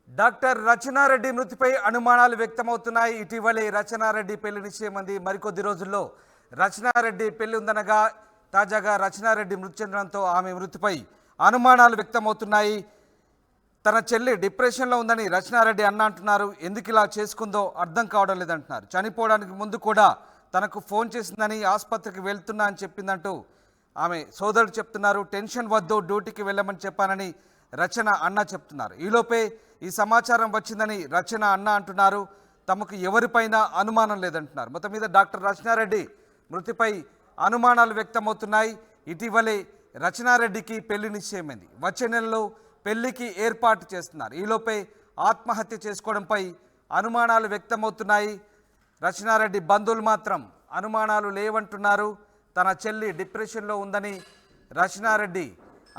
Doctor Rachana Reddy మృతిపై అనుమానాలు వ్యక్తమవుతున్నాయి. ఇటీవలే రచనారెడ్డి పెళ్లి నిశ్చయమైంది. మరికొద్ది రోజుల్లో రచనారెడ్డి పెళ్లి ఉందనగా తాజాగా రచనారెడ్డి మృతి చెందడంతో ఆమె మృతిపై అనుమానాలు వ్యక్తమవుతున్నాయి. తన చెల్లి డిప్రెషన్లో ఉందని రచనారెడ్డి అన్న అంటున్నారు. ఎందుకు ఇలా చేసుకుందో అర్థం కావడం లేదంటున్నారు. చనిపోవడానికి ముందు కూడా తనకు ఫోన్ చేసిందని, ఆసుపత్రికి వెళ్తున్నా అని చెప్పిందంటూ ఆమె సోదరుడు చెప్తున్నారు. టెన్షన్ వద్దు, డ్యూటీకి వెళ్ళమని చెప్పానని రచన అన్న చెప్తున్నారు. ఈలోపే ఈ సమాచారం వచ్చిందని రచన అన్న అంటున్నారు. తమకు ఎవరిపైన అనుమానం లేదంటున్నారు. మొత్తం మీద డాక్టర్ రచనారెడ్డి మృతిపై అనుమానాలు వ్యక్తమవుతున్నాయి. ఇటీవలే రచనారెడ్డికి పెళ్లి నిశ్చయమైంది. వచ్చే నెలలో పెళ్లికి ఏర్పాటు చేస్తున్నారు. ఈలోపే ఆత్మహత్య చేసుకోవడంపై అనుమానాలు వ్యక్తమవుతున్నాయి. రచనారెడ్డి బంధువులు మాత్రం అనుమానాలు లేవంటున్నారు. తన చెల్లి డిప్రెషన్లో ఉందని రచనారెడ్డి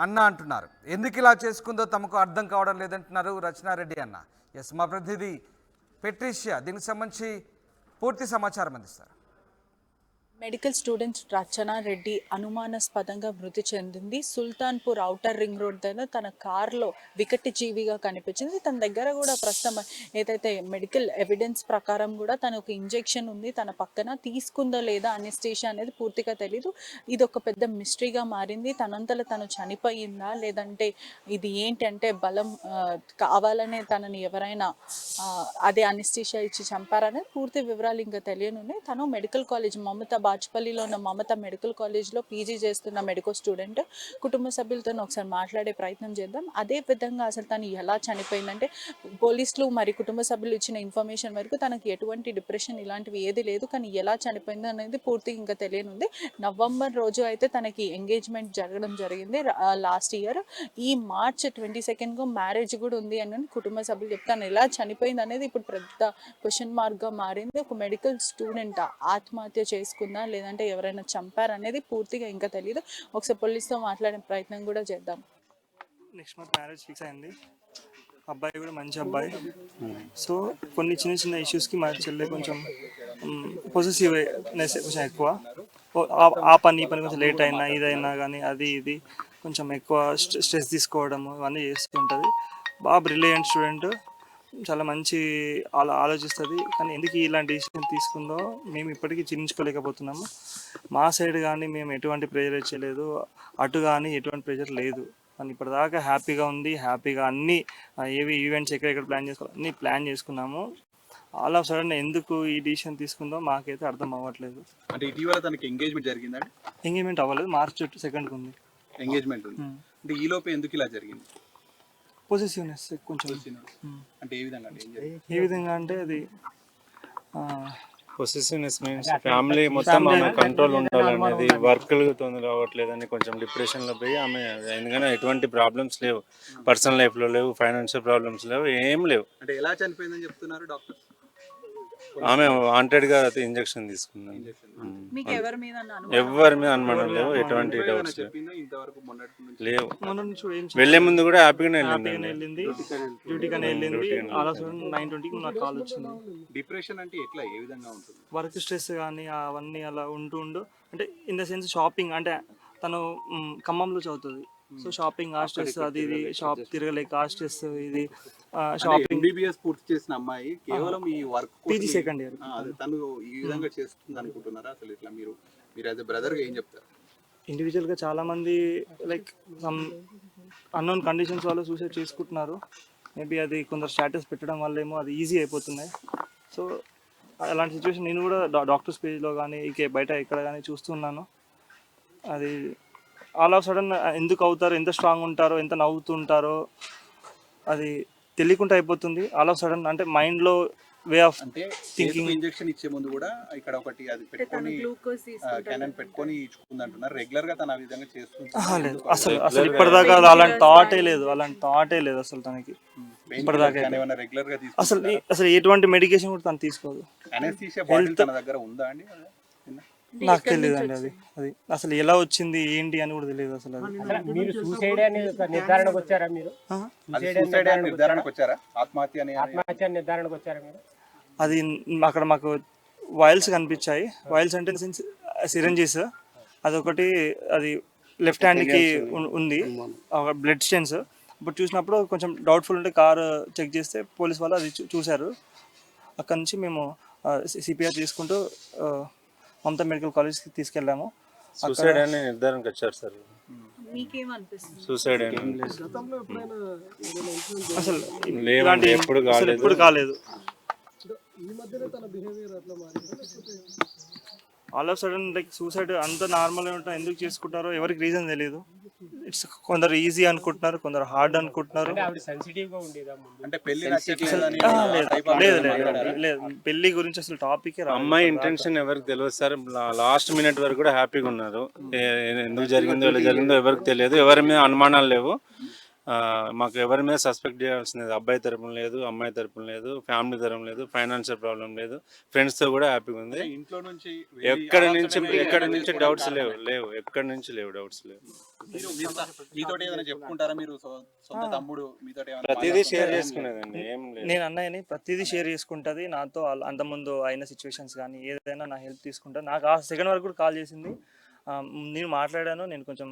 అన్న అంటున్నారు. ఎందుకు ఇలా చేసుకుందో తమకు అర్థం కావడం లేదంటున్నారు రచనారెడ్డి అన్న. ఎస్, మా ప్రతినిధి పెట్రిషియా దీనికి సంబంధించి పూర్తి సమాచారం అందిస్తారు. మెడికల్ స్టూడెంట్ రచనారెడ్డి అనుమానాస్పదంగా మృతి చెందింది. సుల్తాన్పూర్ ఔటర్ రింగ్ రోడ్ దగ్గర తన కారులో వికటి జీవిగా కనిపించింది. తన దగ్గర కూడా ప్రస్తుతం ఏదైతే మెడికల్ ఎవిడెన్స్ ప్రకారం కూడా తన ఒక ఇంజెక్షన్ ఉంది తన పక్కన, తీసుకుందో లేదా అనెస్థీషియా అనేది పూర్తిగా తెలీదు. ఇది ఒక పెద్ద మిస్టరీగా మారింది. తనంతలో తను చనిపోయిందా లేదంటే ఇది ఏంటి అంటే బలం కావాలనే తనని ఎవరైనా అదే అనెస్థీషియా ఇచ్చి చంపారనేది పూర్తి వివరాలు ఇంకా తెలియనున్నాయి. తను మెడికల్ కాలేజ్ మమతా బాచ్పల్లిలో ఉన్న మమతా మెడికల్ కాలేజ్లో పీజీ చేస్తున్న మెడికల్ స్టూడెంట్. కుటుంబ సభ్యులతో ఒకసారి మాట్లాడే ప్రయత్నం చేద్దాం. అదే విధంగా అసలు తను ఎలా చనిపోయిందంటే పోలీసులు మరి కుటుంబ సభ్యులు ఇచ్చిన ఇన్ఫర్మేషన్ వరకు తనకి ఎటువంటి డిప్రెషన్ ఇలాంటివి ఏది లేదు. కానీ ఎలా చనిపోయిందో అనేది పూర్తిగా ఇంకా తెలియనుంది. నవంబర్ రోజు అయితే తనకి ఎంగేజ్మెంట్ జరగడం జరిగింది లాస్ట్ ఇయర్. ఈ మార్చ్ 22కు మ్యారేజ్ కూడా ఉంది అని కుటుంబ సభ్యులు చెప్తాను. ఎలా చనిపోయింది అనేది ఇప్పుడు పెద్ద క్వశ్చన్ మార్క్గా మారింది. ఒక మెడికల్ స్టూడెంట్ ఆత్మహత్య చేసుకుందా లేదంటే ఎవరైనా చంపారనేది పూర్తిగా ఇంకా తెలియదు. ఒకసారి పోలీసుతో మాట్లాడే ప్రయత్నం కూడా చేద్దాం. నెక్స్ట్ మంత్ మ్యారేజ్ ఫిక్స్ అయింది. అబ్బాయి కూడా మంచి అబ్బాయి. సో కొన్ని చిన్న చిన్న ఇష్యూస్కి మా చెల్లె కొంచెం పొసెసివ్నెస్ కొంచెం ఎక్కువ. ఆ పని ఈ పని కొంచెం లేట్ అయినా ఇదైనా కానీ అది ఇది కొంచెం ఎక్కువ స్ట్రెస్ తీసుకోవడము ఇవన్నీ చేస్తుంటుంది. బాగా బ్రిలియంట్ స్టూడెంట్, చాలా మంచి ఆలోచిస్తుంది. కానీ ఎందుకు ఇలాంటి డిసిషన్ తీసుకుందో మేము ఇప్పటికీ జీర్ణించుకోలేకపోతున్నాము. మా సైడ్ కానీ మేము ఎటువంటి ప్రెజర్ చేయలేదు, అటు కానీ ఎటువంటి ప్రెజర్ లేదు. కానీ ఇప్పటిదాకా హ్యాపీగా ఉంది. హ్యాపీగా అన్ని ఏవి ఈవెంట్స్ ఎక్కడెక్కడ ప్లాన్ చేసుకోవాలి అన్నీ ప్లాన్ చేసుకున్నాము. ఆల్ ఆఫ్ సడన్ ఎందుకు ఈ డిసిషన్ తీసుకుందో మాకైతే అర్థం అవ్వట్లేదు. అంటే ఇటీవల తనకి ఎంగేజ్మెంట్ జరిగిందండి? ఎంగేజ్మెంట్ అవ్వలేదు, మార్చ్ 2nd ఉంది ఎంగేజ్మెంట్ ఉంది. అంటే ఈ లోపు ఎందుకు ఇలా జరిగింది? పొసెసివ్నెస్ కొంచెం. అంటే ఏ విధంగా ఏ విధంగా అంటే అది పొసెసివ్నెస్ మీన్స్ ఫ్యామిలీ మొత్తం ఆమె కంట్రోల్ ఉండాలనేది, వర్క్లు తొందర అవ్వట్లేదని కొంచెం డిప్రెషన్లో పోయి ఆమె, ఎందుకంటే ఎటువంటి ప్రాబ్లమ్స్ లేవు, పర్సనల్ లైఫ్లో లేవు, ఫైనాన్షియల్ ప్రాబ్లమ్స్ లేవు, ఏం లేవు. అంటే ఎలా చనిపోయిందని చెప్తున్నారు డాక్టర్? ఆమె వాంటెడ్గా ఇంజెక్షన్ తీసుకుంది. ఎవరి మీద అనుమానం లేవు, ఎటువంటి డౌట్స్ లేవు. వెళ్లే ముందు కూడా హ్యాపీగానే వెళ్ళింది. డిప్రెషన్ అంటే ఎట్లా, ఏ విధంగా ఉంటుంది? వర్క్ స్ట్రెస్ కానీ అవన్నీ అలా ఉంటూ అంటే ఇన్ ద సెన్స్ షాపింగ్, అంటే తను ఖమ్మంలో చదువుతుంది. సో షాపింగ్ ఆ స్ట్రెస్, అది ఇది షాప్ తిరగలేక ఆ స్ట్రెస్, ఇది షాపింగ్. ఎంబీబీఎస్ పూర్తి చేసిన అమ్మాయి కేవలం ఈ వర్క్ పీజీ సెకండ్ ఇయర్ తను ఈ విధంగా చేస్తుంది అనుకుంటున్నారా? అసలు ఇట్లా మీరు యాజ్ ఎ బ్రదర్గా ఏం చెప్తారు? ఇండివిజువల్గా చాలామంది లైక్ సమ్ అన్నోన్ కండిషన్స్ వల్ల సూసైడ్ చేసుకుంటున్నారు. మేబీ అది కొందరు స్టేటస్ పెట్టడం వల్ల ఏమో అది ఈజీ అయిపోతున్నాయి. సో అలాంటి సిచ్యువేషన్ నేను కూడా డాక్టర్స్ పేజ్లో కానీ ఇక బయట ఎక్కడ కానీ చూస్తున్నాను. అది ఆల్ ఆఫ్ సడన్ ఎందుకు అవుతారో, ఎంత స్ట్రాంగ్ ఉంటారో, ఎంత నవ్వుతుంటారో అది తెలియకుండా అయిపోతుంది. ఆల్ ఆఫ్ సడన్ అంటే మైండ్లో వే ఆఫ్ థింకింగ్. ఇంజెక్షన్ ఇచ్చే ముందు కూడా ఇక్కడ ఒకటి అది పెట్టుకొని క్యానన్ పెట్టుకొని ఇచ్చుకుంది అంటున్నారు. రెగ్యులర్ గా తన ఆ విధంగా చేస్తుంది? అసలు ఇప్పటిదాకా అలాంటి థాటే లేదు అసలు తనకి. ఇప్పటిదాకా రెగ్యులర్ గా అసలు ఎటువంటి మెడికేషన్ కూడా తను తీసుకోదు. అనెస్థీషియా బాటిల్ తన దగ్గర ఉందా అండి? నాకు తెలియదు అండి. అది అసలు ఎలా వచ్చింది ఏంటి అని కూడా తెలియదు అసలు. మీరు సూసైడ్ అని నిర్ధారణకు వచ్చారా? మీరు నిర్ధారణకు వచ్చారా? ఆత్మహత్య నిర్ధారణకు వచ్చారా మీరు? అది అక్కడ మాకు వైల్స్ కనిపించాయి. వైల్స్ అంటే సిరంజీస్, అదొకటి అది లెఫ్ట్ హ్యాండ్కి ఉంది, బ్లడ్ స్టెన్స్. ఇప్పుడు చూసినప్పుడు కొంచెం డౌట్ఫుల్ ఉంటే కారు చెక్ చేస్తే పోలీస్ వాళ్ళు అది చూశారు. అక్కడ నుంచి మేము సిపిఆర్ తీసుకుంటూ మమతా మెడికల్ కాలేజ్కి తీసుకెళ్ళాము. సూసైడ్ అని నిర్ధారణకు వచ్చారు సార్. మీకేమనిపిస్తుంది? సూసైడ్ అని అసలు లేవండి, ఎప్పుడు అసలు ఎప్పుడు కాలేదు. All of sudden like suicide అంత నార్మల్గా ఉంటారు, ఎందుకు చేసుకుంటారో ఎవరికి రీజన్ తెలియదు. ఇట్స్ కొందరు ఈజీ అనుకుంటున్నారు, కొందరు హార్డ్ అనుకుంటున్నారు. అంటే ఆవిడ సెన్సిటివ్ గా ఉండేదా ముందు? అంటే పెళ్లి నచ్చట్లేదని లేదు పెళ్లి గురించి అసలు టాపిక్ అమ్మాయి ఇంటెన్షన్ ఎవరికి తెలియదు సార్. లాస్ట్ మినిట్ వరకు కూడా హ్యాపీగా ఉన్నారు. ఎందుకు జరిగిందో ఎలా జరిగిందో ఎవరికి తెలియదు. ఎవరి మీద అనుమానాలు లేవు. మాకు ఎవరి మీద సస్పెక్ట్ చేయాల్సినది అబ్బాయి తరపున లేదు, అమ్మాయి తరపున లేదు, ఫ్యామిలీ తరపున లేదు, ఫైనాన్షియల్ ప్రాబ్లం లేదు, ఫ్రెండ్స్తో కూడా హ్యాపీగా ఉంది. ఇంట్లో నుంచి ఎక్కడి నుంచి డౌట్స్ లేవు ఎక్కడి నుంచి లేవు డౌట్స్ లేవు. మీతో ఏదైనా చెప్పుకుంటారా? మీరు సొంత తమ్ముడు మీతో ప్రతిదీ షేర్ చేసుకునేదండి, ఏం లేదు. నేను అన్నయ్యని ప్రతిదీ షేర్ చేసుకుంటుంది నాతో. అంతకుముందు అయిన సిచ్యువేషన్స్ కానీ ఏదైనా నా హెల్ప్ తీసుకుంటా. నాకు ఆ సెకండ్ వరకు కూడా కాల్ చేసింది. నేను మాట్లాడాను. నేను కొంచెం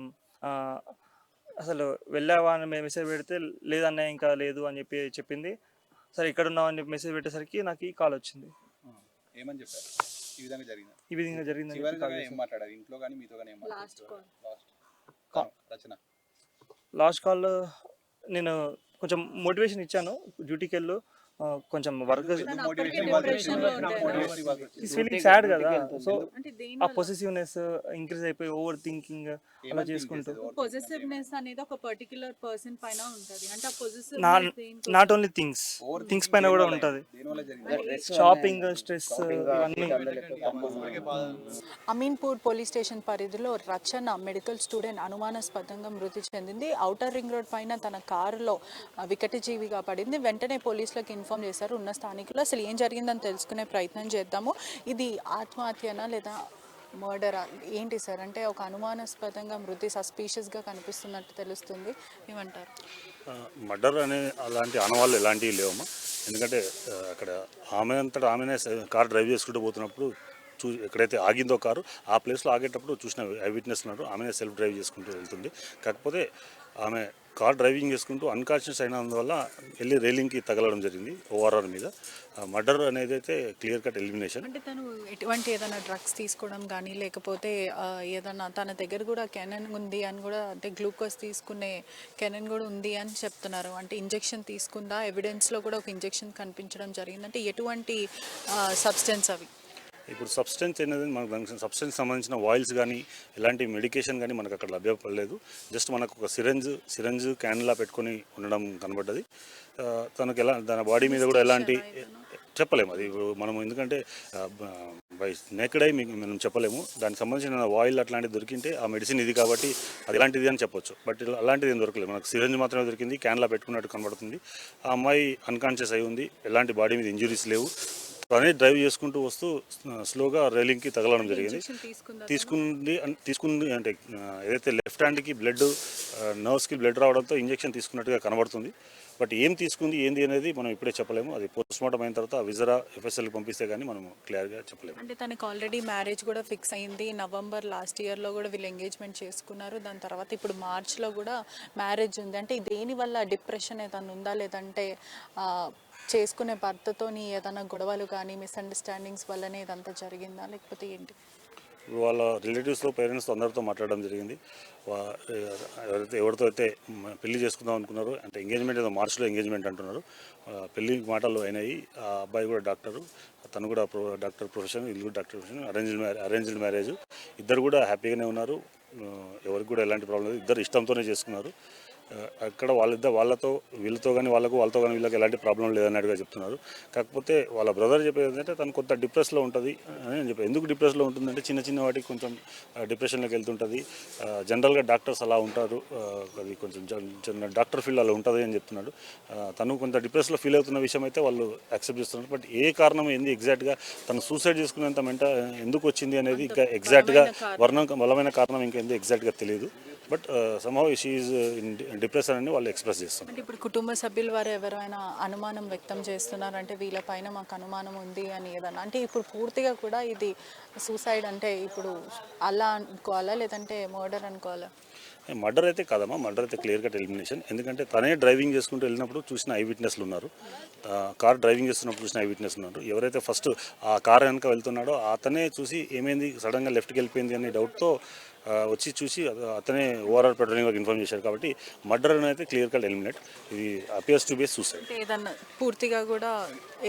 అసలు వెళ్ళావా అని మెసేజ్ పెడితే లేదన్నయ్య ఇంకా లేదు అని చెప్పింది. సరే ఇక్కడ ఉన్నావు అని మెసేజ్ పెట్టేసరికి నాకు ఈ కాల్ వచ్చింది. ఏమని చెప్పారు? ఈ విధంగా జరిగింది. ఏం మాట్లాడారు ఇంట్లో కానీ మీతో కానీ? లాస్ట్ కాల్ నేను కొంచెం మోటివేషన్ ఇచ్చాను. డ్యూటీకి వెళ్ళు, కొంచెం వర్క్ ఈస్ ఫీలింగ్ సాడ్ కదా. సో ఆ పొసెసివ్నెస్ ఇంక్రీజ్ అయిపోయి ఓవర్ థింకింగ్ అలా చేసుకుంటూ పొసెసివ్నెస్ అనేది ఒక పర్టిక్యులర్ పర్సన్ పైన ఉంటది. అంటే ఆ పొసెసివ్ నాట్ ఓన్లీ థింగ్స్ పైన కూడా ఉంటది. షాపింగ్ స్ట్రెస్ ఇవన్నీ. అమీన్పూర్ పోలీస్ స్టేషన్ పరిధిలో రచన మెడికల్ స్టూడెంట్ అనుమానాస్పదంగా మృతి చెందింది. ఔటర్ రింగ్ రోడ్ పైన తన కారులో వికటజీవిగా పడింది. వెంటనే పోలీసులకు ఇన్ఫార్మ్ చేశారు ఉన్న స్థానికులు. అసలు ఏం జరిగిందని తెలుసుకునే ప్రయత్నం చేద్దాము. ఇది ఆత్మహత్యనా లేదా మర్డరా ఏంటి సార్? అంటే ఒక అనుమానాస్పదంగా మృతి సస్పీషియస్గా కనిపిస్తున్నట్టు తెలుస్తుంది, ఏమంటారు? మర్డర్ అనే అలాంటి ఆనవాళ్ళు ఎలాంటివి లేవమ్మా. ఎందుకంటే అక్కడ ఆమె అంతటా ఆమెనే కార్ డ్రైవ్ చేసుకుంటూ పోతున్నప్పుడు ఎక్కడైతే ఆగిందో కారు ఆ ప్లేస్లో ఆగేటప్పుడు చూసిన ఐ విట్నెస్ ఉన్నారు. ఆమెనే సెల్ఫ్ డ్రైవ్ చేసుకుంటూ వెళ్తుంది. కాకపోతే ఆమె కార్ డ్రైవింగ్ చేసుకుంటూ అన్కాన్షియస్ అయినందువల్ల వెళ్ళి రైలింగ్కి తగలడం జరిగింది ఓఆర్ఆర్ మీద. మర్డర్ అనేది అయితే క్లియర్ కట్ ఎలిమినేషన్. అంటే తను ఎటువంటి ఏదైనా డ్రగ్స్ తీసుకోవడం కానీ లేకపోతే ఏదైనా తన దగ్గర కూడా కెనన్ ఉంది అని కూడా, అంటే గ్లూకోజ్ తీసుకునే కెనన్ కూడా ఉంది అని చెప్తున్నారు. అంటే ఇంజెక్షన్ తీసుకుందా? ఎవిడెన్స్లో కూడా ఒక ఇంజెక్షన్ కనిపించడం జరిగింది. అంటే ఎటువంటి సబ్స్టెన్స్ అవి? ఇప్పుడు సబ్స్టెన్స్ అనేది మనకు దానికి సబ్స్టెన్స్ సంబంధించిన ఆయిల్స్ కానీ ఎలాంటి మెడికేషన్ కానీ మనకు అక్కడ లభ్యపడలేదు. జస్ట్ మనకు ఒక సిరంజ్ క్యాన్లా పెట్టుకొని ఉండడం కనబడ్డది. తనకు తన బాడీ మీద కూడా ఎలాంటి చెప్పలేము అది మనం, ఎందుకంటే బై నేకెడ్ అయి మనం చెప్పలేము. దానికి సంబంధించిన ఆయిల్ అట్లాంటిది దొరికింటే ఆ మెడిసిన్ ఇది కాబట్టి అది ఎలాంటిది అని చెప్పొచ్చు. బట్ అలాంటిది ఏం దొరకలేదు. మనకు సిరంజ్ మాత్రమే దొరికింది, క్యాన్లా పెట్టుకున్నట్టు కనబడుతుంది. ఆ అమ్మాయి అన్కాన్షియస్ అయి ఉంది, ఎలాంటి బాడీ మీద ఇంజురీస్ లేవు. తనే డ్రైవ్ చేసుకుంటూ వస్తూ స్లోగా రైలింగ్కి తగలడం జరిగింది. తీసుకుంది అంటే ఏదైతే లెఫ్ట్ హ్యాండ్కి బ్లడ్, నర్వ్స్కి బ్లడ్ రావడంతో ఇంజెక్షన్ తీసుకున్నట్టుగా కనబడుతుంది. బట్ ఏం తీసుకుంది ఏంది అనేది మనం ఇప్పుడే చెప్పలేము. అది పోస్ట్మార్టం అయిన తర్వాత విజరా ఎఫ్ఎస్ఎల్కి పంపిస్తే కానీ మనం క్లియర్గా చెప్పలేము. అంటే తనకు ఆల్రెడీ మ్యారేజ్ కూడా ఫిక్స్ అయింది. నవంబర్ లాస్ట్ ఇయర్లో కూడా వీళ్ళు ఎంగేజ్మెంట్ చేసుకున్నారు. దాని తర్వాత ఇప్పుడు మార్చ్లో కూడా మ్యారేజ్ ఉంది. అంటే దేనివల్ల డిప్రెషన్ ఏదైనా ఉందా, లేదంటే చేసుకునే భర్తతోని ఏదైనా గొడవలు కానీ మిస్అండర్స్టాండింగ్స్ వల్లనే ఇదంతా జరిగిందా, లేకపోతే ఏంటి? వాళ్ళ రిలేటివ్స్తో పేరెంట్స్తో అందరితో మాట్లాడడం జరిగింది. ఎవరితో అయితే పెళ్లి చేసుకుందాం అనుకున్నారో, అంటే ఎంగేజ్మెంట్ ఏదో మార్చిలో ఎంగేజ్మెంట్ అంటున్నారు, పెళ్లి మాటలు అయినాయి. ఆ అబ్బాయి కూడా డాక్టరు, తను కూడా డాక్టర్ ప్రొఫెషన్, ఇల్లు డాక్టర్ ప్రొఫెషన్, అరేంజ్డ్ మ్యారేజ్. ఇద్దరు కూడా హ్యాపీగానే ఉన్నారు. ఎవరికి కూడా ఎలాంటి ప్రాబ్లం లేదు. ఇద్దరు ఇష్టంతోనే చేసుకున్నారు. అక్కడ వాళ్ళతో వీళ్ళతో కానీ వాళ్ళతో కానీ వీళ్ళకి ఎలాంటి ప్రాబ్లం లేదన్నట్టుగా చెప్తున్నారు. కాకపోతే వాళ్ళ బ్రదర్ చెప్పేది ఏంటంటే తను కొంత డిప్రెస్లో ఉంటుంది అని చెప్పి. ఎందుకు డిప్రెస్లో ఉంటుందంటే చిన్న వాటికి కొంచెం డిప్రెషన్లోకి వెళ్తుంటుంది. జనరల్గా డాక్టర్స్ అలా ఉంటారు, అది కొంచెం చిన్న డాక్టర్ ఫీల్డ్ అలా ఉంటుంది అని చెప్తున్నాడు. తను కొంత డిప్రెస్లో ఫీల్ అవుతున్న విషయం అయితే వాళ్ళు యాక్సెప్ట్ చేస్తున్నారు. బట్ ఏ కారణం ఏంది ఎగ్జాక్ట్గా తను సూసైడ్ చేసుకునేంత ఎందుకు వచ్చింది అనేది ఇంకా ఎగ్జాక్ట్గా బలమైన కారణం ఇంకా ఎందుకు ఎగ్జాక్ట్గా తెలియదు. But somehow she is in depression అని వాళ్ళు ఎక్స్ప్రెస్ చేస్తున్నారు. అంటే ఇప్పుడు కుటుంబ సభ్యుల వారు ఎవరైనా అనుమానం వ్యక్తం చేస్తున్నారు, అంటే వీళ్ళపైన మాకు అనుమానం ఉంది అని ఏదన్నా, అంటే ఇప్పుడు పూర్తిగా కూడా ఇది సూసైడ్ అంటే ఇప్పుడు అలా అనుకోవాలా లేదంటే మర్డర్ అనుకోవాలా? మర్డర్ అయితే కాదమ్మా, మర్డర్ అయితే క్లియర్ కట్ ఎలిమినేషన్. ఎందుకంటే తనే డ్రైవింగ్ చేసుకుంటూ వెళ్ళినప్పుడు చూసిన ఐ విట్నెస్లు ఉన్నారు, కార్ డ్రైవింగ్ చేస్తున్నప్పుడు చూసిన ఐ విట్నెస్ ఉన్నారు. ఎవరైతే ఫస్ట్ ఆ కార్ వెనక వెళ్తున్నాడో అతనే చూసి ఏమైంది సడన్గా లెఫ్ట్కి వెళ్ళిపోయింది అనే డౌట్తో వచ్చి చూసి అతనే ఓవరాల్ పెట్రోలింగ్ వాళ్ళకి ఇన్ఫార్మ్ చేశారు. కాబట్టి మర్డర్ అయితే క్లియర్ కట్ ఎలిమినేట్. ఇది అపియర్స్ టు బి సూసైడ్. అంటే ఏదన్నా పూర్తిగా కూడా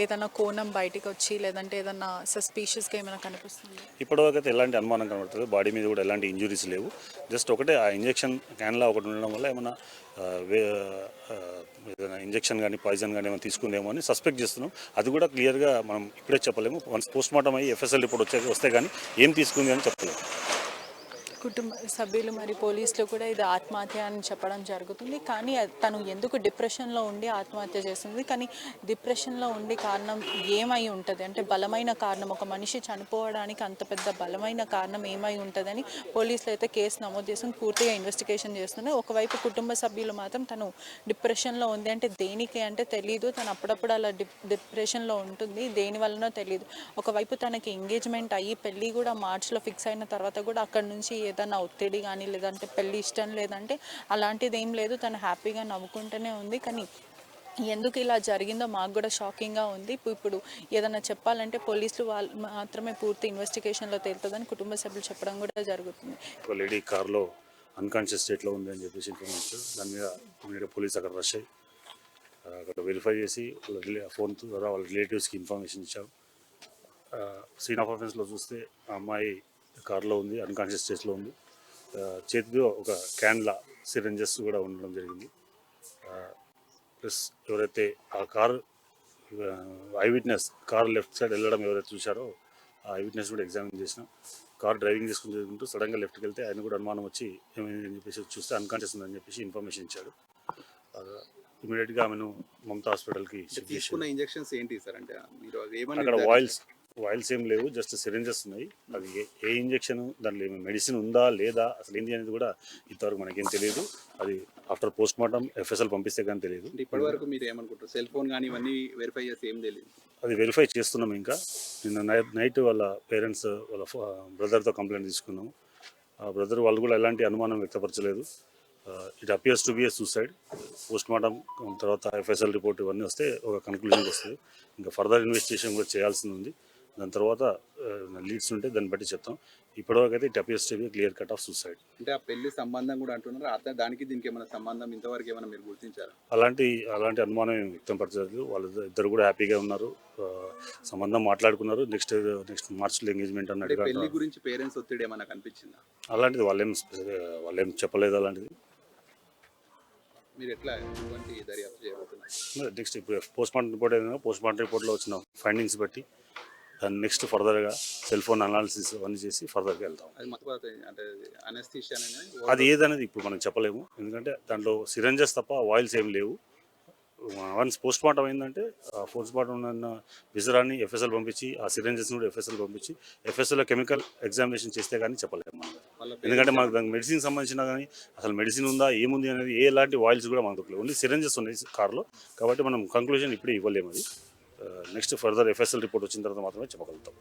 ఏదన్నా కోణం బయటికి వచ్చి లేదంటే ఏదన్నా సస్పీషియస్గా ఏమైనా కనిపిస్తుంది? ఇప్పటివరకు అయితే ఎలాంటి అనుమానం కనబడుతుంది, బాడీ మీద కూడా ఎలాంటి ఇంజురీస్ లేవు. జస్ట్ ఒకటే ఆ ఇంజెక్షన్ క్యాన్లా ఒకటి ఉండడం వల్ల ఏమైనా ఏదైనా ఇంజెక్షన్ కానీ పాయిజన్ కానీ ఏమైనా తీసుకుందేమో అని సస్పెక్ట్ చేస్తున్నాం. అది కూడా క్లియర్గా మనం ఇప్పుడే చెప్పలేము. వన్స్ పోస్ట్ మార్టం అయ్యి ఎఫ్ఎస్ఎల్ రిపోర్ట్ వస్తే కానీ ఏం తీసుకుంది అని చెప్పలేము. కుటుంబ సభ్యులు మరి పోలీసులు కూడా ఇది ఆత్మహత్య అని చెప్పడం జరుగుతుంది. కానీ తను ఎందుకు డిప్రెషన్లో ఉండి ఆత్మహత్య చేస్తుంది, కానీ డిప్రెషన్లో ఉండి కారణం ఏమై ఉంటుంది అంటే బలమైన కారణం, ఒక మనిషి చనిపోవడానికి అంత పెద్ద బలమైన కారణం ఏమై ఉంటుందని పోలీసులు అయితే కేసు నమోదు చేసుకుని పూర్తిగా ఇన్వెస్టిగేషన్ చేస్తున్నారు. ఒకవైపు కుటుంబ సభ్యులు మాత్రం తను డిప్రెషన్లో ఉంది అంటే దేనికి అంటే తెలియదు, తను అప్పుడప్పుడు అలా డిప్రెషన్లో ఉంటుంది, దేని వల్లనో తెలియదు. ఒకవైపు తనకి ఎంగేజ్మెంట్ అయ్యి పెళ్ళి కూడా మార్చిలో ఫిక్స్ అయిన తర్వాత కూడా అక్కడ నుంచి ఏదన్నా ఒత్తిడి కానీ లేదంటే పెళ్ళి ఇష్టం లేదంటే అలాంటిది ఏం లేదు, తను హ్యాపీగా నవ్వుకుంటూనే ఉంది. కానీ ఎందుకు ఇలా జరిగిందో మాకు కూడా షాకింగ్గా ఉంది. ఇప్పుడు ఏదైనా చెప్పాలంటే పోలీసులు వాళ్ళు మాత్రమే పూర్తి ఇన్వెస్టిగేషన్లో తేలుతుందని కుటుంబ సభ్యులు చెప్పడం కూడా జరుగుతుంది. ఒక లేడీ కార్లో అన్కాన్షియస్ స్టేట్లో ఉంది అని చెప్పేసి ఇన్ఫర్మేషన్. దాని మీద పోలీస్ అక్కడ రష్ అయ్యి అక్కడ వెరిఫై చేసి వాళ్ళ ఫోన్ ద్వారా వాళ్ళ రిలేటివ్స్కి ఇన్ఫర్మేషన్ ఇచ్చారు. సీన్ ఆఫ్ ఆఫెన్స్లో చూస్తే ఆ అమ్మాయి కార్లో ఉంది, అన్కాన్షియస్ స్టేజ్లో ఉంది. చేతిలో ఒక క్యాన్లా సిరంజెస్ కూడా ఉండడం జరిగింది. ప్లస్ ఎవరైతే ఆ car I witness car left side వెళ్ళడం ఎవరైతే చూశారో ఆ ఐ విట్నెస్ కూడా ఎగ్జామిన్ చేసిన. కార్ డ్రైవింగ్ చేసుకుని జరుగుతుంటూ సడన్గా లెఫ్ట్కి వెళ్తే ఆయన కూడా అనుమానం వచ్చి ఏమైంది అని చెప్పేసి చూస్తే అన్కాన్షియస్ ఉందని చెప్పేసి ఇన్ఫర్మేషన్ ఇచ్చాడు. ఇమీడియట్గా ఆమెను మమతా హాస్పిటల్కి షిఫ్ట్ చేసి ఇంజెక్షన్స్ ఏంటి సార్? అంటే మీరు అక్కడ వాయిల్స్ ఏం లేవు, జస్ట్ సిరింజెస్ ఉన్నాయి. అది ఏ ఇంజెక్షన్, దాంట్లో ఏమి మెడిసిన్ ఉందా లేదా అసలు ఏంటి అనేది కూడా ఇంతవరకు మనకేం తెలియదు. అది ఆఫ్టర్ పోస్ట్ మార్టం ఎఫ్ఎస్ఎల్ పంపిస్తే కానీ తెలియదు. ఇప్పటి వరకు మీరు ఏమనుకుంటారు? సెల్ ఫోన్ కానీ ఇవన్నీ వెరిఫై చేసి ఏం తెలియదు? అది వెరిఫై చేస్తున్నాం. ఇంకా నిన్న నైట్ వాళ్ళ పేరెంట్స్ వాళ్ళ బ్రదర్తో కంప్లైంట్ తీసుకున్నాము. ఆ బ్రదర్ వాళ్ళు కూడా ఎలాంటి అనుమానం వ్యక్తపరచలేదు. It appears to be a suicide. Post mortem తర్వాత ఎఫ్ఎస్ఎల్ రిపోర్ట్ ఇవన్నీ వస్తే ఒక కన్క్లూజన్కి వస్తుంది. ఇంకా ఫర్దర్ ఇన్వెస్టిగేషన్ కూడా చేయాల్సింది ఉంది. దాని తర్వాత లీడ్స్ ఉంటే దాన్ని బట్టి చెప్తాం. ఇప్పటివరకు అయితే it appears to be clear cut off suicide. అంటే ఆ పెళ్లి సంబంధం కూడా అంటున్నారు, అతను దానికి దీనికి ఏమైనా సంబంధం ఇంతవరకు ఏమైనా మీరు గుర్తించారా? అలాంటి అనుమానం ఏం వ్యక్తం పరచలేదు. వాళ్ళు ఇద్దరు కూడా హ్యాపీగా ఉన్నారు, సంబంధం మాట్లాడుకున్నారు. నెక్స్ట్ మార్చ్లో ఎంగేజ్మెంట్ అన్నట్టుగా. పెళ్లి గురించి పేరెంట్స్ ఒత్తిడి ఏమైనా కనిపించిందా? అలాంటిది వాళ్ళేం చెప్పలేదు. అలాంటిది మీరు ఎట్లా ఎటువంటి దర్యాప్తు చేయబోతున్నారు? నెక్స్ట్ ఇప్పుడు పోస్ట్ మార్టం రిపోర్ట్ ఏదైనా పోస్ట్ మార్టం రిపోర్ట్లో వచ్చిన ఫైండింగ్స్ బట్టి దాన్ని నెక్స్ట్ ఫర్దర్గా సెల్ ఫోన్ అనాలిసిస్ అవన్నీ చేసి ఫర్దర్గా వెళ్తాం. అది మొత్తం అంటే అనస్థీషియా అది ఏదనేది ఇప్పుడు మనం చెప్పలేము, ఎందుకంటే దాంట్లో సిరంజెస్ తప్ప వాయిల్స్ ఏం లేవు. వన్స్ పోస్ట్ మార్టం అయిందంటే పోస్ట్ మార్టం ఉన్న విజరాన్ని ఎఫ్ఎస్ఎల్ పంపించి ఆ సిరంజెస్ని కూడా ఎఫ్ఎస్ఎల్ పంపించి ఎఫ్ఎస్ఎల్లో కెమికల్ ఎగ్జామినేషన్ చేస్తే కానీ చెప్పలేము మనం. ఎందుకంటే మనకు దానికి మెడిసిన్ సంబంధించిన కానీ అసలు మెడిసిన్ ఉందా ఏముంది అనేది ఎలాంటి వాయిల్స్ కూడా మనకు ఓన్లీ సిరంజెస్ ఉన్నాయి కార్లో. కాబట్టి మనం కంక్లూజన్ ఇప్పుడే ఇవ్వలేము. అది నెక్స్ట్ ఫర్దర్ ఎఫ్ఎస్ఎల్ రిపోర్ట్ వచ్చిన తర్వాత మాత్రమే చెప్పగలుగుతాం.